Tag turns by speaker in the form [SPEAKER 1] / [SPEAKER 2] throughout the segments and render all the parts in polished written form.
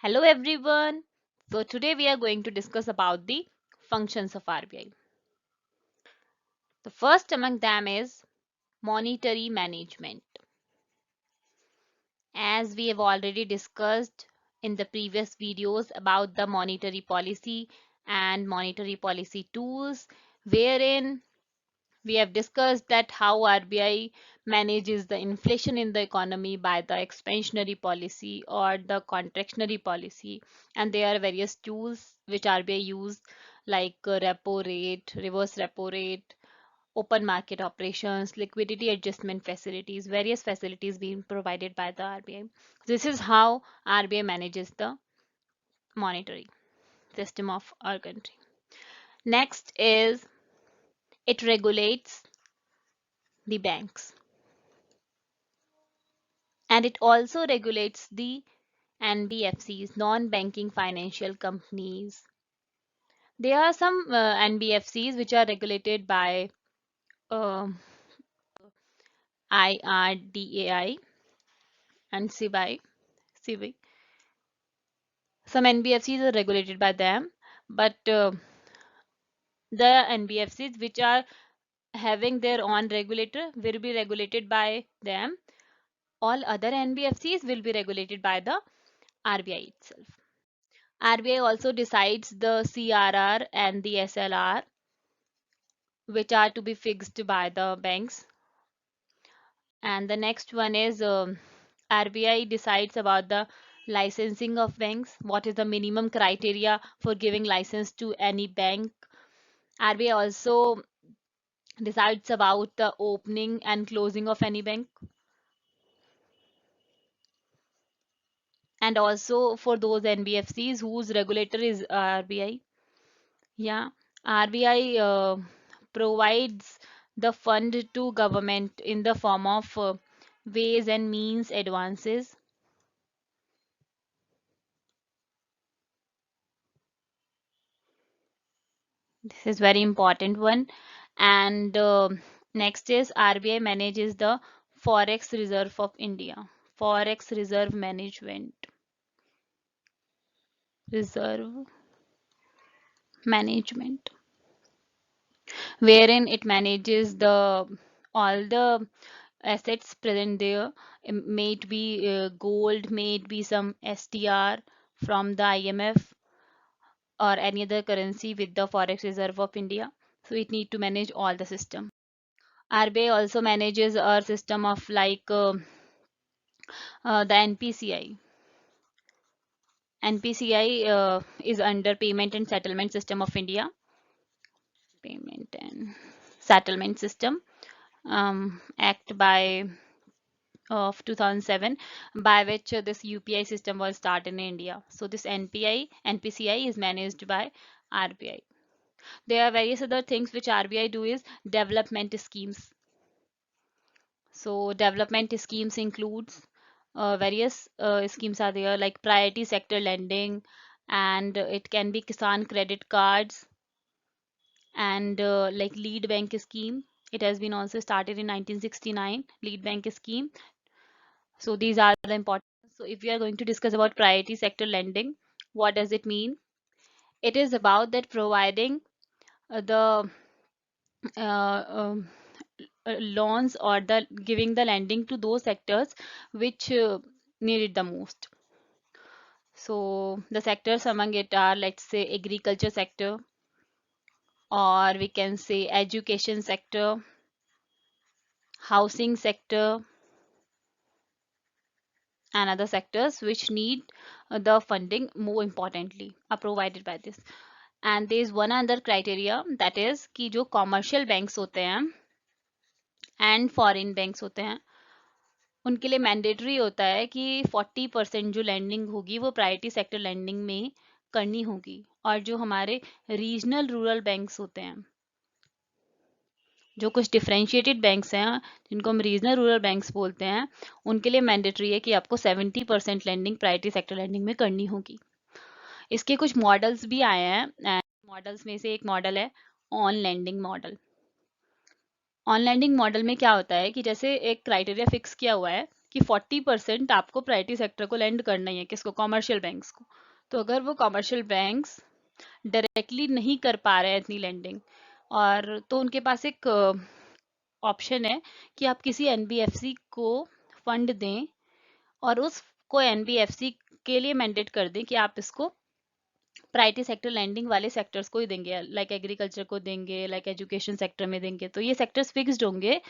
[SPEAKER 1] Hello everyone. So today we are going to discuss about the functions of RBI. The first among them is monetary management. As we have already discussed in the previous videos about the monetary policy and monetary policy tools, wherein we have discussed that how RBI manages the inflation in the economy by the expansionary policy or the contractionary policy. And there are various tools which RBI use like repo rate, reverse repo rate, open market operations, liquidity adjustment facilities, various facilities being provided by the RBI. This is how RBI manages the monetary system of our country. Next is it regulates the banks. And it also regulates the NBFCs, non-banking financial companies. There are some NBFCs which are regulated by uh, IRDAI and CBI. Some NBFCs are regulated by them, but the NBFCs which are having their own regulator will be regulated by them. All other NBFCs will be regulated by the RBI itself. RBI also decides the CRR and the SLR, which are to be fixed by the banks. And the next one is RBI decides about the licensing of banks. What is the minimum criteria for giving license to any bank? RBI also decides about the opening and closing of any bank. And also for those NBFCs whose regulator is RBI. Yeah, RBI provides the fund to government in the form of ways and means advances. This is very important one. And next is RBI manages the Forex Reserve of India. Forex Reserve Management. Reserve Management. Wherein it manages the all the assets present there. May it be gold, may it be some STR from the IMF or any other currency with the Forex Reserve of India. So it need to manage all the system. RBI also manages our system of like the NPCI. NPCI is under Payment and Settlement System of India. Payment and Settlement System Act by of 2007, by which this UPI system was started in India. So this NPCI is managed by RBI. There are various other things which RBI do is development schemes. So development schemes includes various schemes are there like priority sector lending, and it can be Kisan credit cards, and like lead bank scheme. It has been also started in 1969, lead bank scheme. So these are the important. So if we are going to discuss about priority sector lending, what does it mean? It is about that providing the uh, um, loans or the giving the lending to those sectors which need it the most. So the sectors among it are, let's say, agriculture sector, or we can say education sector, housing sector, and other sectors which need the funding more importantly are provided by this. And there is one other criteria, that is कि जो commercial banks होते हैं and foreign banks होते हैं, उनके लिए mandatory होता है कि 40% जो लैंडिंग होगी वो प्रायोरिटी सेक्टर लैंडिंग में करनी होगी, और जो हमारे रीजनल रूरल बैंक्स होते हैं, जो कुछ डिफरेंशिएटेड बैंक्स हैं जिनको हम रीजनल रूरल बैंक्स बोलते हैं, उनके लिए मैंडेटरी है कि आपको 70% लैंडिंग प्रायोरिटी सेक्टर लैंडिंग में करनी होगी. इसके कुछ मॉडल्स भी आए हैं. मॉडल्स में से एक मॉडल है on landing model. On landing model में क्या होता है कि जैसे एक क्राइटेरिया फिक्स किया हुआ है कि 40% आपको प्राइवेट सेक्टर को लेंड करना ही है, किसको, कॉमर्शियल बैंक्स को। तो अगर वो कॉमर्शियल बैंक्स डायरेक्टली नहीं कर पा रहे हैं इतनी लेंडिंग, और तो उनके पास एक ऑप्शन है कि आप किसी एनबीएफसी को फंड दें और उसको एनबीएफसी के लिए मैंडेट कर दें कि आप इसको प्राइवेट सेक्टर लैंडिंग वाले सेक्टर्स को ही देंगे, लाइक एग्रीकल्चर को देंगे, लाइक एजुकेशन सेक्टर में देंगे, तो ये सेक्टर्स फिक्स्ड होंगे।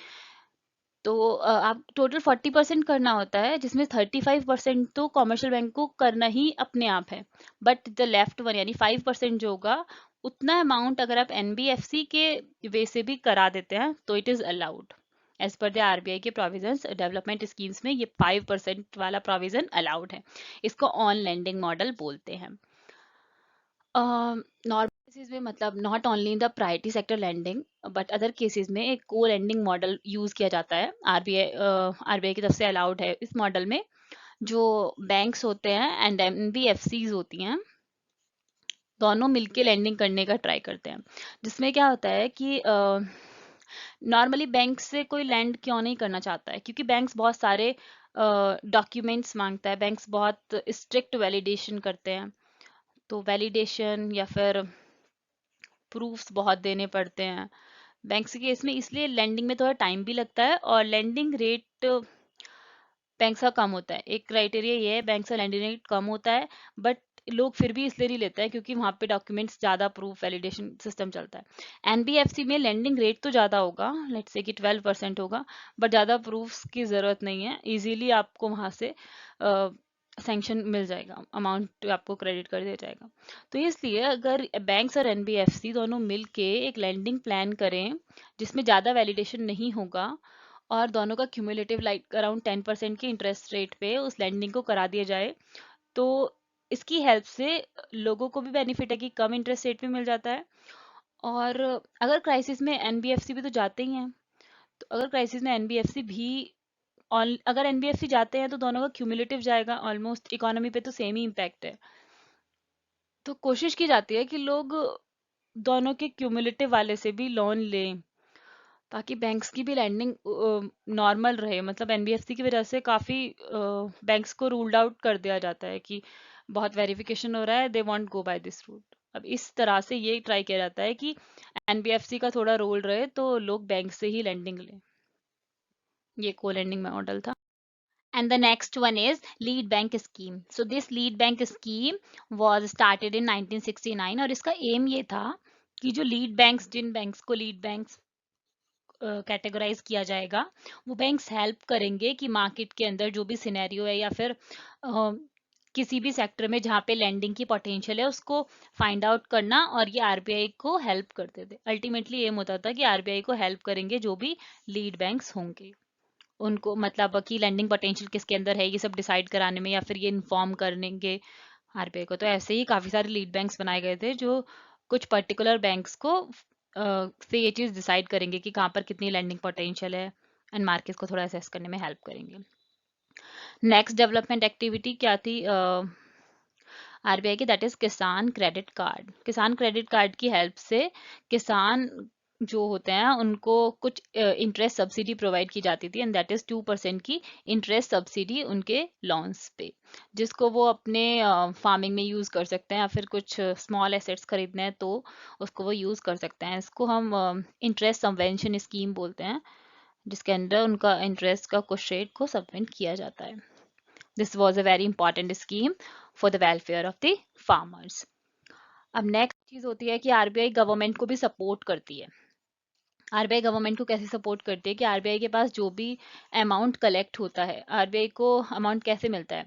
[SPEAKER 1] तो आप टोटल 40% करना होता है, जिसमें 35% तो कॉमर्शियल बैंक को करना ही अपने आप है, बट द लेफ्ट वन यानी 5% जो होगा, उतना अमाउंट अगर आप एनबीएफसी के वे से भी करा देते हैं तो it is allowed as per the RBI के प्रोविजंस। डेवलपमेंट स्कीम्स में ये 5% वाला प्रोविजन अलाउड है। इसको ऑन लेंडिंग मॉडल बोलते हैं। नॉर्मल केसेस में, मतलब not only in the priority sector lending but other cases में एक को लैंडिंग मॉडल यूज किया जाता है। आरबीआई की तरफ से अलाउड है। इस मॉडल में जो बैंक्स होते हैं एंड एनबीएफसीज होती हैं, दोनों मिलके लैंडिंग करने का ट्राई करते हैं। जिसमें क्या होता है कि नॉर्मली बैंक से कोई लैंड क्यों नहीं करना चाहता है, क्योंकि बैंक्स बहुत सारे डॉक्यूमेंट्स मांगता है, बैंक्स बहुत स्ट्रिक्ट वैलिडेशन करते हैं। तो वैलिडेशन या फिर प्रूफ्स बहुत देने पड़ते हैं बैंक्स के केस में, इसलिए लैंडिंग में थोड़ा टाइम भी लगता है और लैंडिंग रेट बैंक का कम होता है। एक क्राइटेरिया ये है, बैंक का लैंडिंग रेट कम होता है, बट लोग फिर भी इसलिए नहीं लेते हैं क्योंकि वहाँ पे डॉक्यूमेंट्स ज़्यादा, प्रूफ वैलिडेशन सिस्टम चलता है। एनबीएफसी में लैंडिंग रेट तो ज़्यादा होगा, लेट्स से कि 12% होगा, बट ज़्यादा प्रूफ्स की ज़रूरत नहीं है, इजीली आपको वहाँ से सैंक्शन मिल जाएगा, अमाउंट आपको क्रेडिट कर दिया जाएगा। तो इसलिए अगर बैंक्स और एनबीएफसी दोनों मिल के एक लैंडिंग प्लान करें जिसमें ज़्यादा वैलिडेशन नहीं होगा और दोनों का क्यूमुलेटिव लाइक अराउंड 10% के इंटरेस्ट रेट पे उस लैंडिंग को करा दिया जाए, तो इसकी हेल्प से लोगों को भी बेनिफिट है कि कम इंटरेस्ट रेट पे मिल जाता है। और अगर क्राइसिस में एनबीएफसी भी तो जाते ही हैं, तो अगर क्राइसिस में एनबीएफसी भी अगर एनबीएफसी जाते हैं तो दोनों का क्यूमुलेटिव जाएगा, ऑलमोस्ट इकोनॉमी पे तो सेम ही इम्पैक्ट है। तो कोशिश की जाती है कि लोग दोनों के क्यूमुलेटिव वाले से भी लोन लें ताकि बैंक्स की भी लैंडिंग नॉर्मल रहे। मतलब एनबीएफसी की वजह से काफ़ी बैंक्स को रूल्ड आउट कर दिया जाता है कि बहुत वेरिफिकेशन हो रहा है, they want go by this route. अब इस तरह से ये ट्राई किया जाता है कि एनबीएफसी का थोड़ा रोल रहे तो लोग बैंक से ही लैंडिंग लें। ये को लैंडिंग मॉडल था। And the next one is lead bank scheme. So this lead bank scheme was started in 1969 और इसका एम ये था कि जो लीड बैंक्स, जिन बैंक्स को लीड बैंक्स कैटेगराइज किया जाएगा, वो बैंक्स हेल्प करेंगे कि मार्केट के अंदर जो भी सिनेरियो है या फिर किसी भी सेक्टर में जहाँ पे लैंडिंग की पोटेंशियल है उसको फाइंड आउट करना, और ये आरबीआई को हेल्प करते थे। अल्टीमेटली एम होता था कि आरबीआई को हेल्प करेंगे जो भी लीड बैंक्स होंगे, उनको मतलब कि लैंडिंग पोटेंशियल किसके अंदर है ये सब डिसाइड कराने में, या फिर ये इन्फॉर्म करेंगे आरबीआई को। तो ऐसे ही काफ़ी सारे लीड बैंक्स बनाए गए थे जो कुछ पर्टिकुलर बैंक्स को से ये चीज़ डिसाइड करेंगे कि कहाँ पर कितनी लैंडिंग पोटेंशियल है एंड मार्केट को थोड़ा असेस करने में हेल्प करेंगे। नेक्स्ट डेवलपमेंट एक्टिविटी क्या थी आरबीआई की, दैट इज किसान क्रेडिट कार्ड। किसान क्रेडिट कार्ड की हेल्प से किसान जो होते हैं उनको कुछ इंटरेस्ट सब्सिडी प्रोवाइड की जाती थी, एंड दैट इज 2% की इंटरेस्ट सब्सिडी उनके लोन्स पे, जिसको वो अपने फार्मिंग में यूज कर सकते हैं, या फिर कुछ स्मॉल एसेट्स खरीदने हैं तो उसको वो यूज कर सकते हैं। इसको हम इंटरेस्ट सबवेंशन स्कीम बोलते हैं, जिसके अंदर उनका इंटरेस्ट का कुछ रेट को सबवेंट किया जाता है। This was a very important scheme for the welfare of the farmers. अब नेक्स्ट चीज होती है कि आरबीआई गवर्नमेंट को भी सपोर्ट करती है। आरबीआई गवर्नमेंट को कैसे सपोर्ट करती है कि आरबीआई के पास जो भी अमाउंट कलेक्ट होता है, आरबीआई को अमाउंट कैसे मिलता है,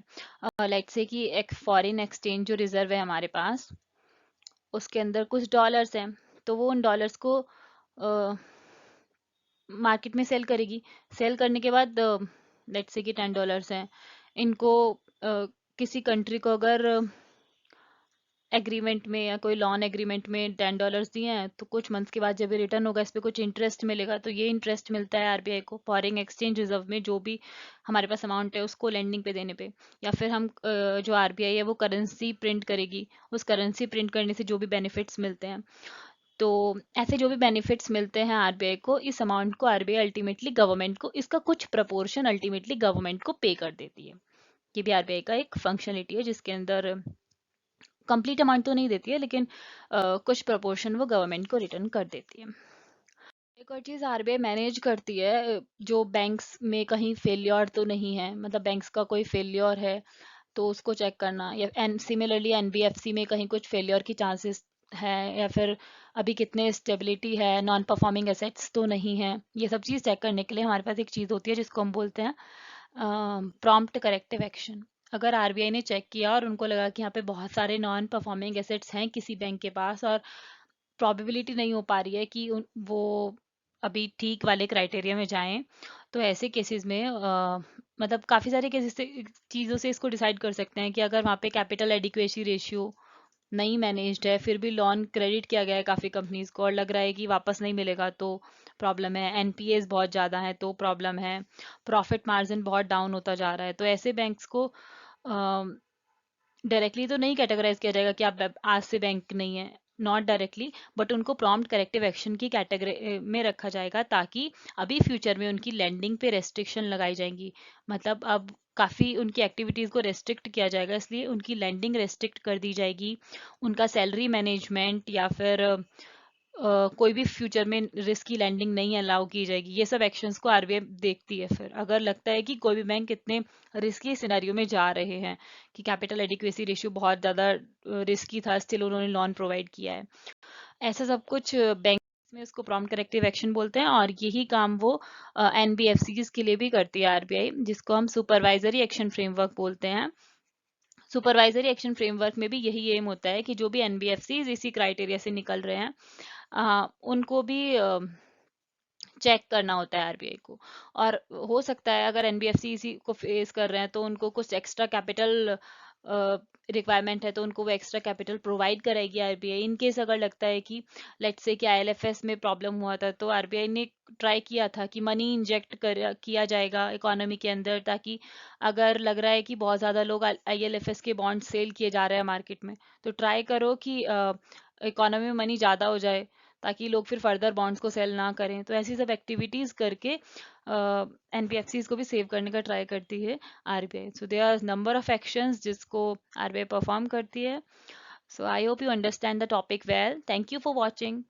[SPEAKER 1] लाइक से कि एक फॉरेन एक्सचेंज जो रिजर्व है हमारे पास, उसके अंदर कुछ डॉलर्स हैं, तो वो उन डॉलर्स को मार्केट में सेल करेगी। सेल करने के बाद लेट्स से कि $10 हैं, इनको किसी कंट्री को अगर एग्रीमेंट में या कोई लोन एग्रीमेंट में $10 दिए हैं, तो कुछ मंथ्स के बाद जब ये रिटर्न होगा इस पे कुछ इंटरेस्ट मिलेगा, तो ये इंटरेस्ट मिलता है आरबीआई को फॉरेन एक्सचेंज रिजर्व में जो भी हमारे पास अमाउंट है उसको लेंडिंग पे देने पे। या फिर हम जो आरबीआई है वो करेंसी प्रिंट करेगी, उस करेंसी प्रिंट करने से जो भी बेनिफिट्स मिलते हैं, तो ऐसे जो भी बेनिफिट्स मिलते हैं आरबीआई को, इस अमाउंट को आरबीआई अल्टीमेटली गवर्नमेंट को, इसका कुछ प्रपोर्शन अल्टीमेटली गवर्नमेंट को पे कर देती है। ये भी आरबीआई का एक फंक्शनलिटी है जिसके अंदर कंप्लीट अमाउंट तो नहीं देती है, लेकिन कुछ प्रपोर्शन वो गवर्नमेंट को रिटर्न कर देती है। एक और चीज़ आरबीआई मैनेज करती है, जो बैंक्स में कहीं फेलियर तो नहीं है, मतलब बैंक्स का कोई फेलियर है तो उसको चेक करना, या एन सिमिलरली एनबीएफसी में कहीं कुछ फेलियर की चांसेस है, या फिर अभी कितने स्टेबिलिटी है, नॉन परफॉर्मिंग एसेट्स तो नहीं है, ये सब चीज़ चेक करने के लिए हमारे पास एक चीज़ होती है जिसको हम बोलते हैं प्रॉम्प्ट करेक्टिव एक्शन। अगर आरबीआई ने चेक किया और उनको लगा कि यहाँ पे बहुत सारे नॉन परफॉर्मिंग एसेट्स हैं किसी बैंक के पास, और प्रोबेबिलिटी नहीं हो पा रही है कि वो अभी ठीक वाले क्राइटेरिया में जाएं, तो ऐसे केसेस में मतलब काफ़ी सारे केसेस से चीज़ों से इसको डिसाइड कर सकते हैं कि अगर वहाँ पे कैपिटल एडिक्वेसी रेशियो नहीं मैनेज्ड है, फिर भी लोन क्रेडिट किया गया है काफ़ी कंपनीज को और लग रहा है कि वापस नहीं मिलेगा तो प्रॉब्लम है, एनपीएस बहुत ज़्यादा है तो प्रॉब्लम है, प्रॉफिट मार्जिन बहुत डाउन होता जा रहा है, तो ऐसे बैंक्स को डायरेक्टली तो नहीं कैटेगराइज किया जाएगा कि आप आज से बैंक नहीं है, नॉट डायरेक्टली, बट उनको प्रॉम्प्ट करेक्टिव एक्शन की कैटेगरी में रखा जाएगा, ताकि अभी फ्यूचर में उनकी लैंडिंग पे रेस्ट्रिक्शन लगाई जाएंगी। मतलब अब काफ़ी उनकी एक्टिविटीज़ को रेस्ट्रिक्ट किया जाएगा, इसलिए उनकी लैंडिंग रेस्ट्रिक्ट कर दी जाएगी, उनका सैलरी मैनेजमेंट या फिर कोई भी फ्यूचर में रिस्क की लैंडिंग नहीं अलाउ की जाएगी। ये सब एक्शंस को आरबीआई देखती है। फिर अगर लगता है कि कोई भी बैंक इतने रिस्की सिनेरियो में जा रहे हैं कि कैपिटल एडिक्वेसी रेशियो बहुत ज़्यादा रिस्की था, स्टिल उन्होंने लोन प्रोवाइड किया है, ऐसा सब कुछ बैंक में उसको प्रॉम्प्ट करेक्टिव एक्शन बोलते हैं। और यही काम वो एनबीएफसीज के लिए भी करती है आरबीआई, जिसको हम सुपरवाइजरी एक्शन फ्रेमवर्क बोलते हैं। सुपरवाइजरी एक्शन फ्रेमवर्क में भी यही एम होता है कि जो भी एनबीएफसीज इसी क्राइटेरिया से निकल रहे हैं, उनको भी चेक करना होता है आरबीआई को। और हो सकता है अगर एनबीएफसी इसी को फेस कर रहे हैं तो उनको कुछ एक्स्ट्रा कैपिटल रिक्वायरमेंट है, तो उनको वो एक्स्ट्रा कैपिटल प्रोवाइड कराएगी आरबीआई। इन केस अगर लगता है कि लेट्स से कि आईएलएफएस में प्रॉब्लम हुआ था, तो आरबीआई ने ट्राई किया था कि मनी इंजेक्ट कर किया जाएगा इकोनॉमी के अंदर, ताकि अगर लग रहा है कि बहुत ज़्यादा लोग आईएलएफएस के बॉन्ड सेल किए जा रहे हैं मार्केट में, तो ट्राई करो कि इकोनॉमी में मनी ज़्यादा हो जाए, ताकि लोग फिर फर्दर बॉन्ड्स को सेल ना करें। तो ऐसी सब एक्टिविटीज़ करके एनबीएफसीज को भी सेव करने का ट्राई करती है RBI. So there are number of actions जिसको आरबीआई परफॉर्म करती है। So I hope you understand the topic well. Thank you for watching.